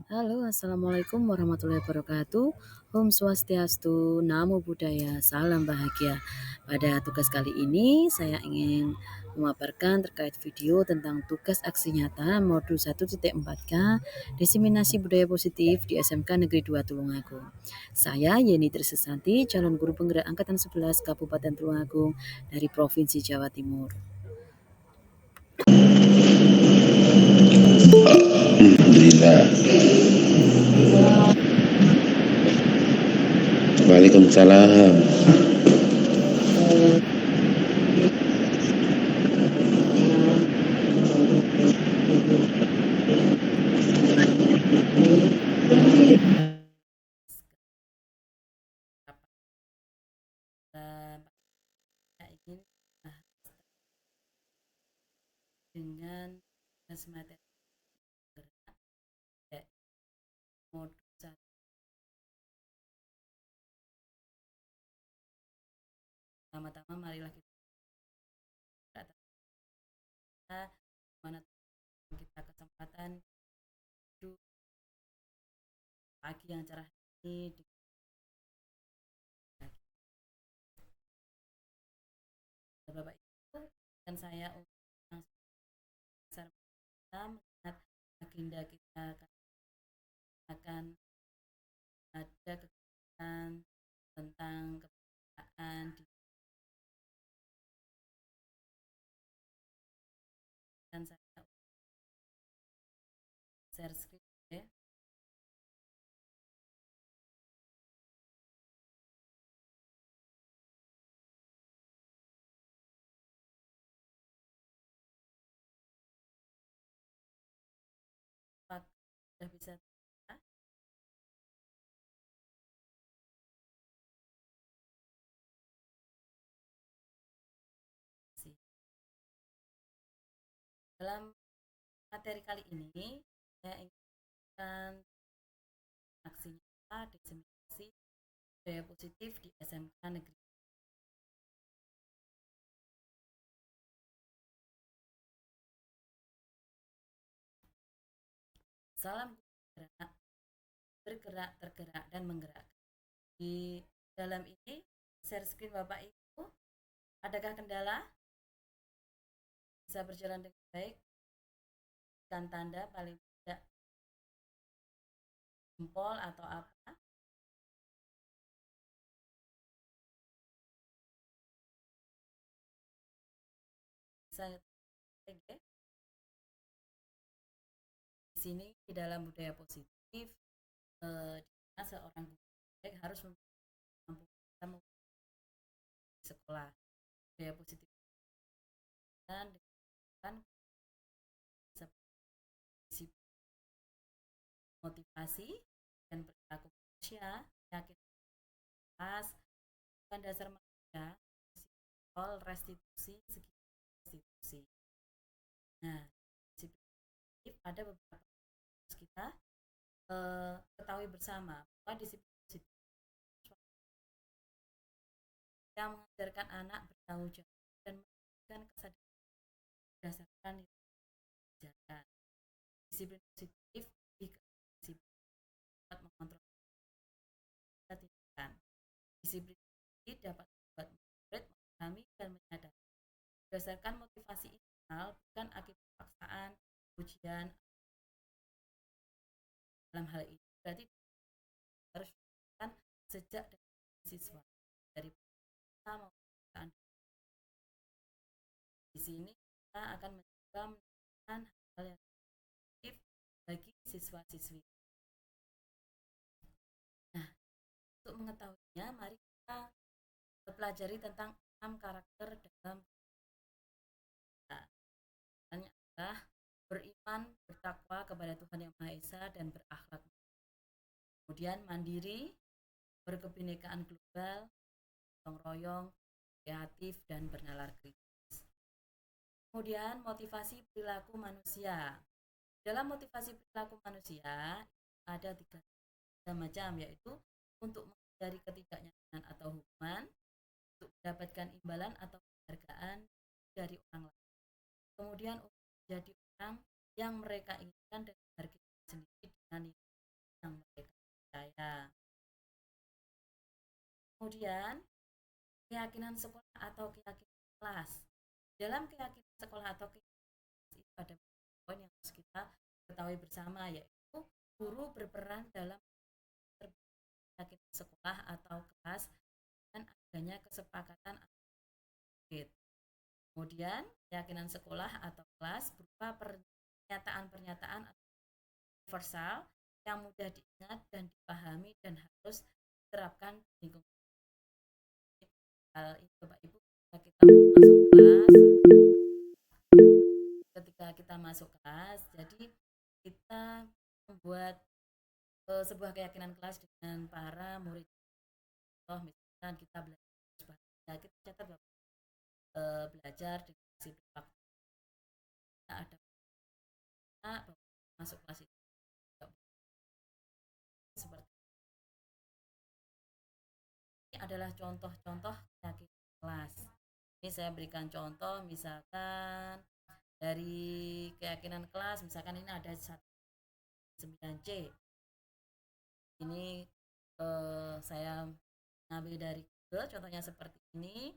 Halo, assalamualaikum warahmatullahi wabarakatuh. Om Swastiastu, Namo Buddhaya, salam bahagia. Pada tugas kali ini, saya ingin memaparkan terkait video tentang tugas aksi nyata modul 1.4K Diseminasi Budaya Positif di SMK Negeri 2 Tulungagung. Saya Yeni Trisesanti, calon guru penggerak Angkatan 11 Kabupaten Tulungagung dari Provinsi Jawa Timur. Alhamdulillah. Waalaikumsalam. Saya ingin dengan materi modul 1. Pertama-tama marilah kita mana kita kesempatan pagi yang cerah ini Bapak Ibu dan saya untuk melihat agenda kita akan ada kegiatan tentang kebiasaan dan saya share screen ya. Sudah bisa dalam materi kali ini saya ingin aksi nyata diseminasi budaya positif di SMK Negeri. Salam bergerak, tergerak, dan menggerakkan. Di dalam ini share screen Bapak Ibu, adakah kendala? Bisa berjalan dengan baik? Dan tanda paling tidak jempol atau apa? Bisa di sini di dalam budaya positif seorang guru harus mampu sekolah budaya positif dan dengan motivasi dan perilaku manusia yakin pas bukan dasar manusia restitusi segi restitusi. Nah, ada beberapa kita ketahui bersama bahwa disiplin positif yang mengajarkan anak bertanggung jawab dan memberikan kesadaran berdasarkan ajaran. Disiplin positif disiplin dapat mengontrol tindakan. Disiplin positif dapat membuat murid memahami dan menyadari berdasarkan motivasi internal bukan akibat paksaan, ujian. Dalam hal ini berarti harus dilakukan sejak siswa dari pertama. Di sini kita akan mencoba menemukan hal yang positif bagi siswa-siswi. Nah, untuk mengetahuinya, mari kita pelajari tentang 6 karakter dalam adalah beriman, bertakwa kepada Tuhan Yang Maha Esa dan berakhlak. Kemudian mandiri, berkebinekaan global, gotong royong, kreatif dan bernalar kritis. Kemudian motivasi perilaku manusia. Dalam motivasi perilaku manusia ada 3 macam, yaitu untuk menghindari ketidaknyamanan atau hukuman, untuk mendapatkan imbalan atau penghargaan dari orang lain, kemudian untuk menjadi orang yang mereka inginkan dan hargai sendiri. Kemudian keyakinan sekolah atau keyakinan kelas. Dalam keyakinan sekolah atau keyakinan kelas itu ada poin yang harus kita ketahui bersama, yaitu guru berperan dalam keyakinan sekolah atau kelas dan adanya kesepakatan antar murid. Kemudian keyakinan sekolah atau kelas berupa pernyataan-pernyataan universal yang mudah diingat dan dipahami dan harus diterapkan di lingkungan. Hal ini Bapak Ibu ketika kita masuk kelas, jadi kita membuat sebuah keyakinan kelas dengan para murid. Oh, misalkan kita belajar, kita catat belajar dengan disiplin waktu. Ada masuk kelas itu seperti ini adalah contoh-contoh keyakinan kelas. Ini saya berikan contoh, misalkan dari keyakinan kelas, misalkan ini ada 9C. Ini saya ngambil dari Google, contohnya seperti ini.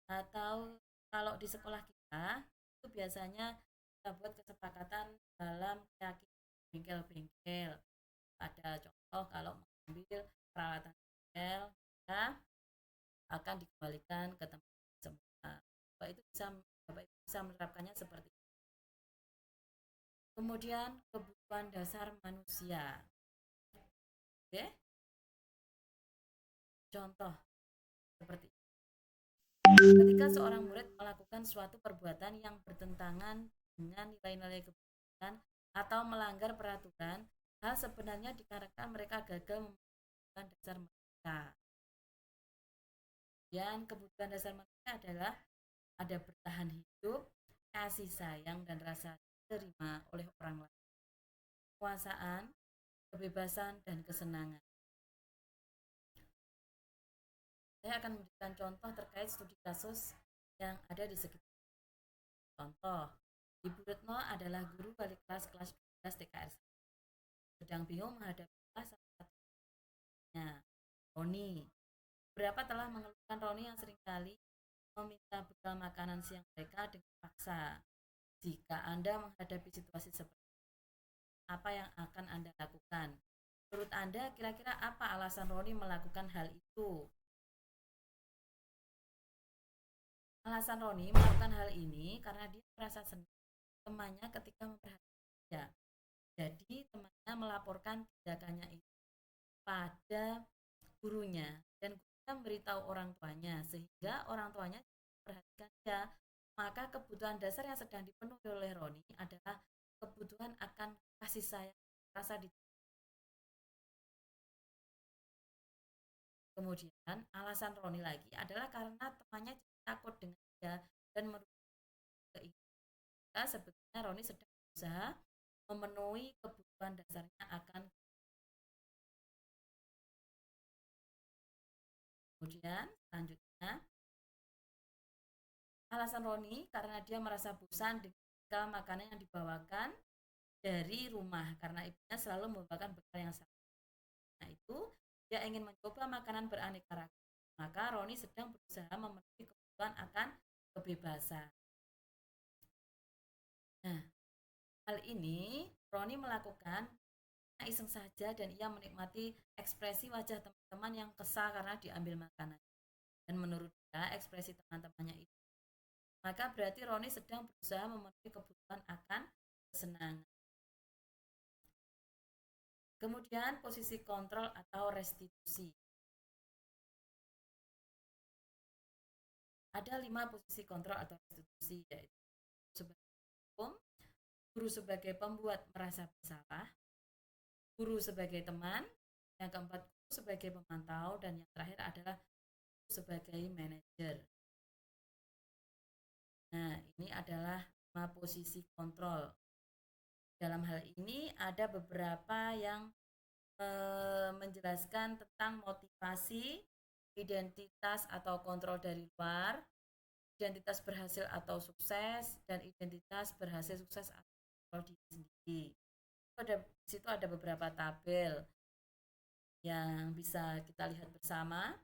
Atau kalau di sekolah kita itu biasanya kita buat kesepakatan dalam keyakinan bengkel-bengkel. Ada contoh kalau mengambil peralatan bengkel, ya akan dikembalikan ke tempat semula. Bapak itu bisa menerapkannya seperti itu. Kemudian kebutuhan dasar manusia. Oke? Contoh seperti ini. Ketika seorang murid melakukan suatu perbuatan yang bertentangan dengan nilai-nilai kebaikan atau melanggar peraturan, hal sebenarnya dikarenakan mereka gagal memenuhi dasar manusia. Dan kebutuhan dasar manusia adalah ada bertahan hidup, kasih sayang dan rasa diterima oleh orang lain, kekuasaan, kebebasan dan kesenangan. Saya akan memberikan contoh terkait studi kasus yang ada di sekitar. Contoh, Ibu Retno adalah guru wali kelas 12 TKS. Sedang bingung menghadapi kelas satunya, Roni. Beberapa telah mengeluhkan Roni yang seringkali meminta bekal makanan siang mereka dengan paksa. Jika Anda menghadapi situasi seperti ini, apa yang akan Anda lakukan? Menurut Anda, kira-kira apa alasan Roni melakukan hal itu? Alasan Roni melakukan hal ini karena dia merasa senang temannya ketika memperhatikan dia. Jadi temannya melaporkan tindakannya itu pada gurunya dan gurunya memberitahu orang tuanya sehingga orang tuanya memperhatikan dia. Maka kebutuhan dasar yang sedang dipenuhi oleh Roni adalah kebutuhan akan kasih sayang, rasa Kemudian alasan Roni lagi adalah karena temannya takut dengan dia dan merugikan keinginan. Sebetulnya Roni sedang berusaha memenuhi kebutuhan dasarnya akan. Kemudian selanjutnya alasan Roni karena dia merasa bosan dengan makanan yang dibawakan dari rumah karena ibunya selalu membawakan bekal yang sama. Nah itu dia ingin mencoba makanan beraneka ragam. Maka Roni sedang berusaha memenuhi kebutuhan akan kebebasan. Nah, hal ini Roni melakukan iseng saja dan ia menikmati ekspresi wajah teman-teman yang kesal karena diambil makanan. Dan menurut dia ekspresi teman-temannya itu, maka berarti Roni sedang berusaha memenuhi kebutuhan akan kesenangan. Kemudian posisi kontrol atau restitusi. Ada 5 posisi kontrol atau restitusi, yaitu sebagai hukum, guru sebagai pembuat merasa bersalah, guru sebagai teman, yang keempat guru sebagai pemantau, dan yang terakhir adalah guru sebagai manajer. Nah, ini adalah 5 posisi kontrol. Dalam hal ini ada beberapa yang menjelaskan tentang motivasi, identitas atau kontrol dari luar, identitas berhasil atau sukses, dan identitas berhasil sukses atau kontrol diri sendiri. Di situ ada beberapa tabel yang bisa kita lihat bersama.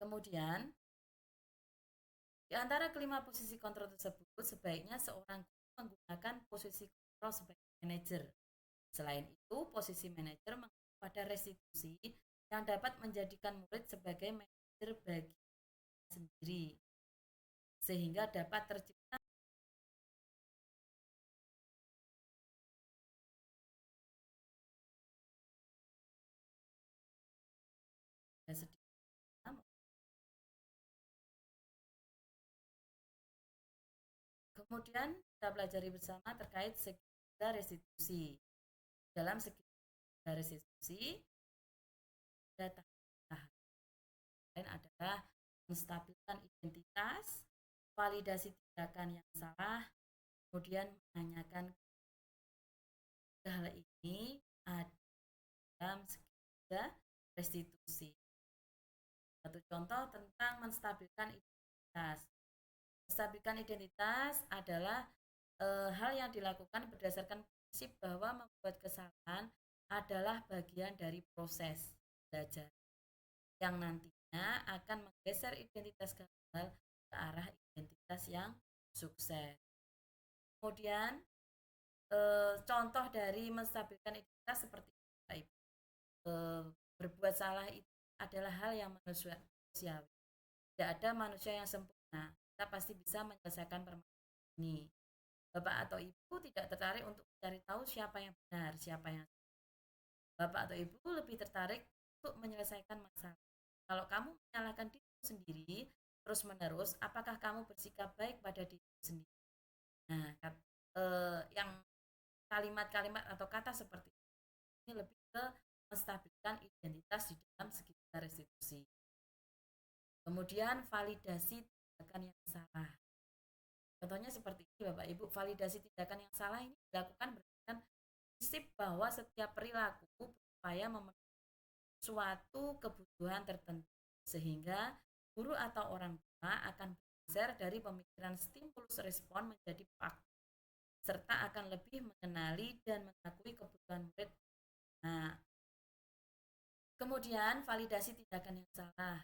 Kemudian, di antara kelima posisi kontrol tersebut, sebaiknya seorang guru menggunakan posisi kontrol sebagai manajer. Selain itu, posisi manajer mengacu pada restitusi yang dapat menjadikan murid sebagai manajer bagi sendiri, sehingga dapat tercipta sedikit. Kemudian kita pelajari bersama terkait segitiga restitusi. Dalam segitiga restitusi, ada tahap lain adalah menstabilkan identitas, validasi tindakan yang salah, kemudian menanyakan hal ini ada dalam segitiga restitusi. Satu contoh tentang menstabilkan identitas. Menstabilkan identitas adalah hal yang dilakukan berdasarkan prinsip bahwa membuat kesalahan adalah bagian dari proses belajar yang nantinya akan menggeser identitas gagal ke arah identitas yang sukses. Kemudian contoh dari menstabilkan identitas seperti berbuat salah itu adalah hal yang manusiawi. Tidak ada manusia yang sempurna. Kita pasti bisa menyelesaikan permasalahan ini. Bapak atau ibu tidak tertarik untuk mencari tahu siapa yang benar, siapa yang salah. Bapak atau ibu lebih tertarik untuk menyelesaikan masalah. Kalau kamu menyalahkan dirimu sendiri terus-menerus, apakah kamu bersikap baik pada dirimu sendiri? Nah, yang kalimat-kalimat atau kata seperti ini lebih ke menstabilkan identitas di dalam segitiga restitusi. Kemudian validasi tindakan yang salah. Contohnya seperti ini Bapak Ibu, validasi tindakan yang salah ini dilakukan berdasarkan prinsip bahwa setiap perilaku berupaya memenuhi suatu kebutuhan tertentu, sehingga guru atau orang tua akan bergeser dari pemikiran stimulus respon menjadi fakta, serta akan lebih mengenali dan mengakui kebutuhan murid. Nah, kemudian validasi tindakan yang salah.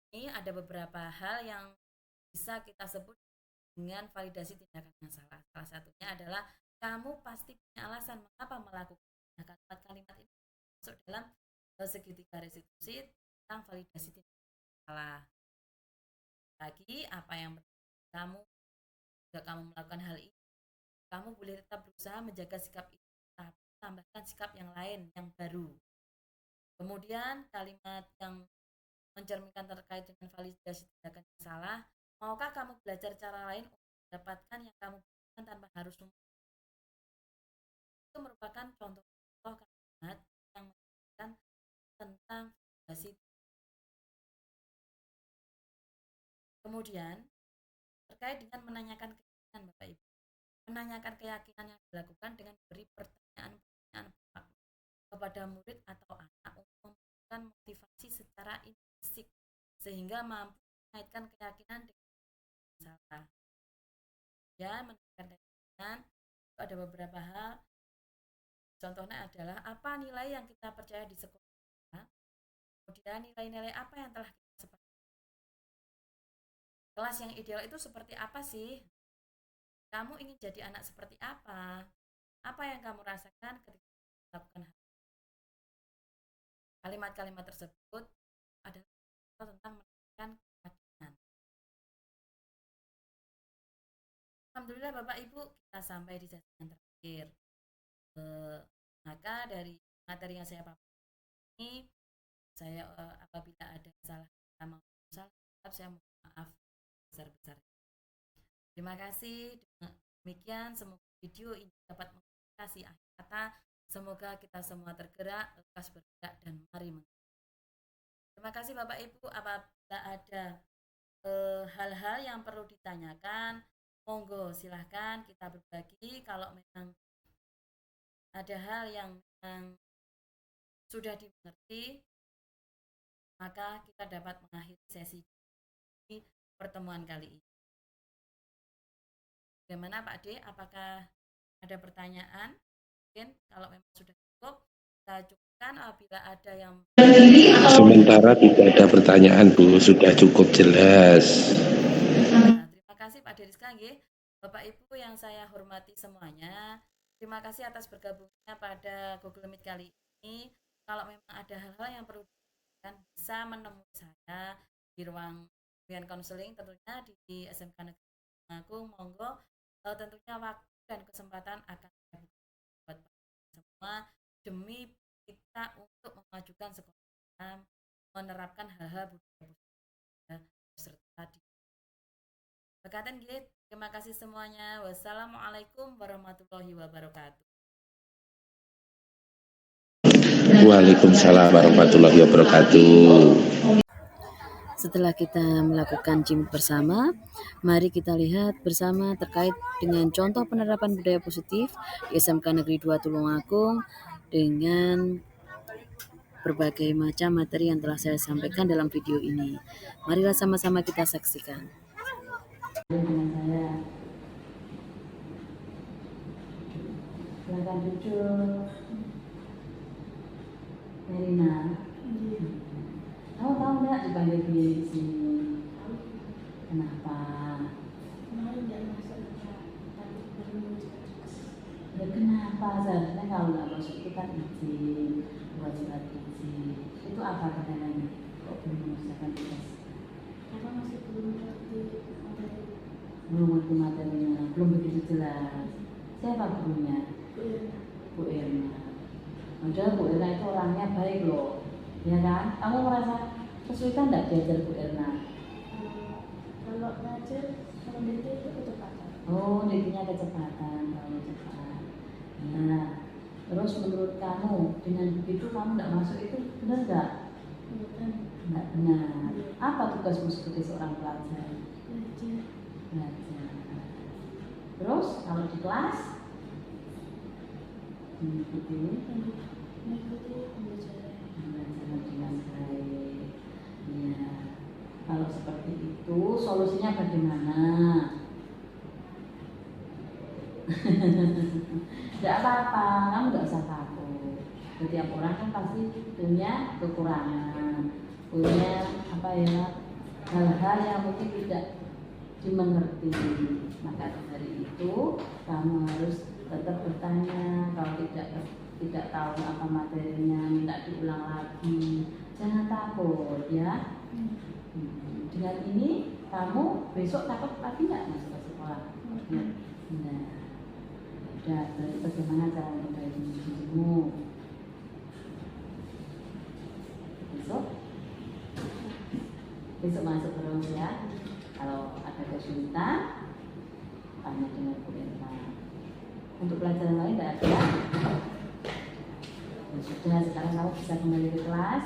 Ini ada beberapa hal yang bisa kita sebut dengan validasi tindakan yang salah. Salah satunya adalah kamu pasti punya alasan mengapa melakukan. Nah, kalimat-kalimat ini masuk dalam segitiga restitusi tentang validasi tindakan yang salah. Lagi, apa yang kamu jika kamu melakukan hal ini, kamu boleh tetap berusaha menjaga sikap itu, tapi tambahkan sikap yang lain, yang baru. Kemudian kalimat yang mencerminkan terkait dengan validasi tindakan yang salah, maukah kamu belajar cara lain untuk mendapatkan yang kamu butuhkan tanpa harus itu merupakan contoh kalimat yang menjelaskan tentang validasi. Kemudian terkait dengan menanyakan keyakinan Bapak Ibu. Menanyakan keyakinan yang dilakukan dengan beri pertanyaan-pertanyaan kepada murid atau anak untuk memberikan motivasi secara implisit sehingga mampu mengaitkan keyakinan dengan salah. Ya, menanyakan keyakinan itu ada beberapa hal. Contohnya adalah apa nilai yang kita percaya di sekolah, kemudian nilai-nilai apa yang telah kita sepakati. Kelas yang ideal itu seperti apa sih? Kamu ingin jadi anak seperti apa? Apa yang kamu rasakan ketika melakukan hal? Kalimat-kalimat tersebut adalah tentang menanyakan keyakinan. Alhamdulillah Bapak Ibu, kita sampai di sesi yang terakhir. Maka dari materi yang saya paparkan ini, saya apabila ada salah saya mohon maaf besar-besarnya. Terima kasih. Demikian semoga video ini dapat menginspirasi akhir kata. Semoga kita semua tergerak, lekas bergerak dan mari menggerak. Terima kasih Bapak Ibu. Apabila ada hal-hal yang perlu ditanyakan, monggo silahkan kita berbagi. Kalau memang ada hal yang sudah dimengerti, maka kita dapat mengakhiri sesi di pertemuan kali ini. Bagaimana Pak D? Apakah ada pertanyaan? Mungkin kalau memang sudah cukup, kita cukup kan apabila ada yang Sementara tidak ada pertanyaan, Bu. Sudah cukup jelas. terima kasih Pak Deriska nggih. Bapak Ibu yang saya hormati semuanya, terima kasih atas bergabungnya pada Google Meet kali ini. Kalau memang ada hal-hal yang perlu ditanyakan, bisa menemui saya di ruang bimbingan konseling tentunya di SMK Negeri Agung. Monggo, tentunya waktu dan kesempatan akan saya buka buat semua demi kita untuk memajukan sekolah, menerapkan hal-hal budaya serta di Bekatan nggih. Terima kasih semuanya. Wassalamualaikum warahmatullahi wabarakatuh. Waalaikumsalam warahmatullahi wabarakatuh. Setelah kita melakukan jimit bersama, mari kita lihat bersama terkait dengan contoh penerapan budaya positif di SMK Negeri 2 Tulungagung dengan berbagai macam materi yang telah saya sampaikan dalam video ini. Marilah sama-sama kita saksikan. Dengan saya, silakan duduk. Merina, kamu tahu nggak dipanggil begini di sini? Kenapa? Ya kenapa? Seharusnya kalau nggak masuk itu kan izin, buat surat izin. Itu apa kendalanya? Kok belum mengerjakan tugas? Karena masih belum ngerti materi. Belum ngerti materinya, belum begitu jelas. Siapa gurunya? Bu Irma. Padahal Bu Irna itu orangnya baik loh, ya kan? Kamu merasa kesulitan nggak belajar Bu Irna? Kalau belajar, kalau dikti itu kecepatan. Oh, diktinya kecepatan, kalau cepat. Nah, terus menurut kamu dengan begitu kamu nggak masuk itu benar nggak? Nggak benar. Apa tugasmu sebagai seorang pelajar? Belajar. Terus kalau di kelas mengikuti pembelajaran dengan baik. Ya, kalau seperti itu solusinya bagaimana? Tidak apa-apa, kamu nggak usah takut. Setiap orang kan pasti punya kekurangan, punya apa ya, hal-hal yang mungkin tidak dimengerti. Maka dari itu kamu harus tetap bertanya. Kalau tidak tahu apa materinya, minta diulang lagi. Jangan takut ya. Dengan ini kamu besok takut lagi nggak masuk ke sekolah? Nah, udah. Berarti bagaimana cara memperbaiki dirimu? Besok masuk terus ya. Kalau ada kesulitan, tanya dengan Bu Irma. Untuk pelajaran lain tidak ada. Ya sudah, sekarang kamu bisa kembali ke kelas.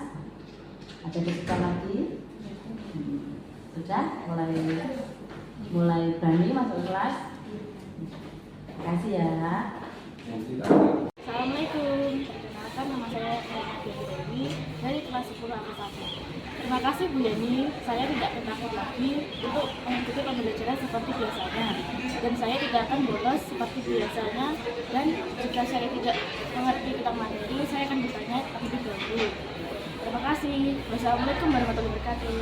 Ada kesulitan lagi? Sudah mulai berani masuk kelas. Terima kasih ya. Assalamualaikum. Perkenalkan, nama saya Dewi dari kelas 10 A1. Terima kasih Bu Yani, saya tidak takut lagi untuk mengikuti pembelajaran seperti biasanya. Dan saya tidak akan bolos seperti biasanya. Dan jika saya tidak mengerti tentang materi, saya akan bertanya lebih dahulu. Terima kasih. Wassalamualaikum warahmatullahi wabarakatuh.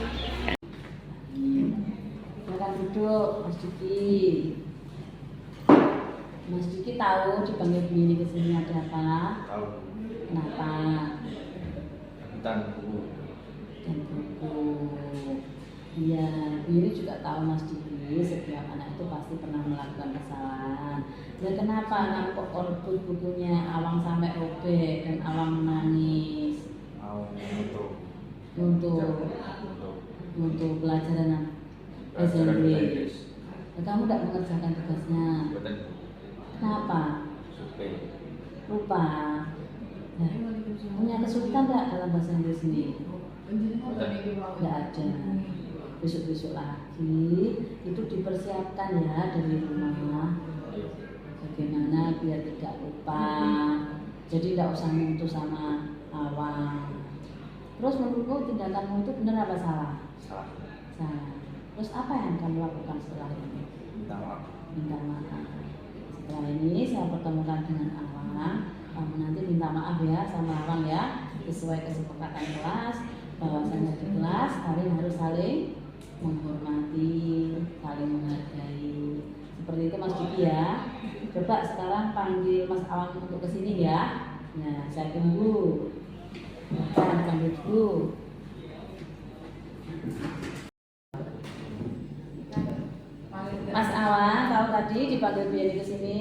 Silakan duduk, Mas Diki. Mas Diki tahu dipanggil begini ke sini ada apa? Tahu. Kenapa? Tentang buku. Dan buku. Iya, Bu Yuri juga tahu Mas Diki, setiap anak itu pasti pernah melakukan kesalahan. Ya kenapa anak kok korbut bukunya Awang sampai robek dan Awang menangis? Mau Untuk pelajaran pelajaran SMP. bahasa Inggris. Ya, kamu tidak mengerjakan tugasnya. Buatan Kenapa? survei. Lupa. Ya. Punya kesulitan tidak dalam bahasa Inggris ini? Tidak ada. Besok-besok lagi itu dipersiapkan ya dari rumah. Bagaimana biar tidak lupa. Jadi tidak usah ngutus sama Awang. Terus menurutmu tindakanmu itu benar apa salah? Salah. Terus apa yang kamu lakukan setelah ini? Minta maaf. Minta maaf. Setelah ini saya pertemukan dengan Awang. kamu nanti minta maaf ya sama Awang ya, sesuai kesepakatan kelas bahwasanya di kelas kalian harus saling menghormati, saling menghargai. Seperti itu Mas Diki ya. Coba sekarang panggil Mas Awang untuk kesini ya. Nah, saya tunggu. Panggil dulu. Mas Awang tahu tadi dipanggil Bu Yani kesini?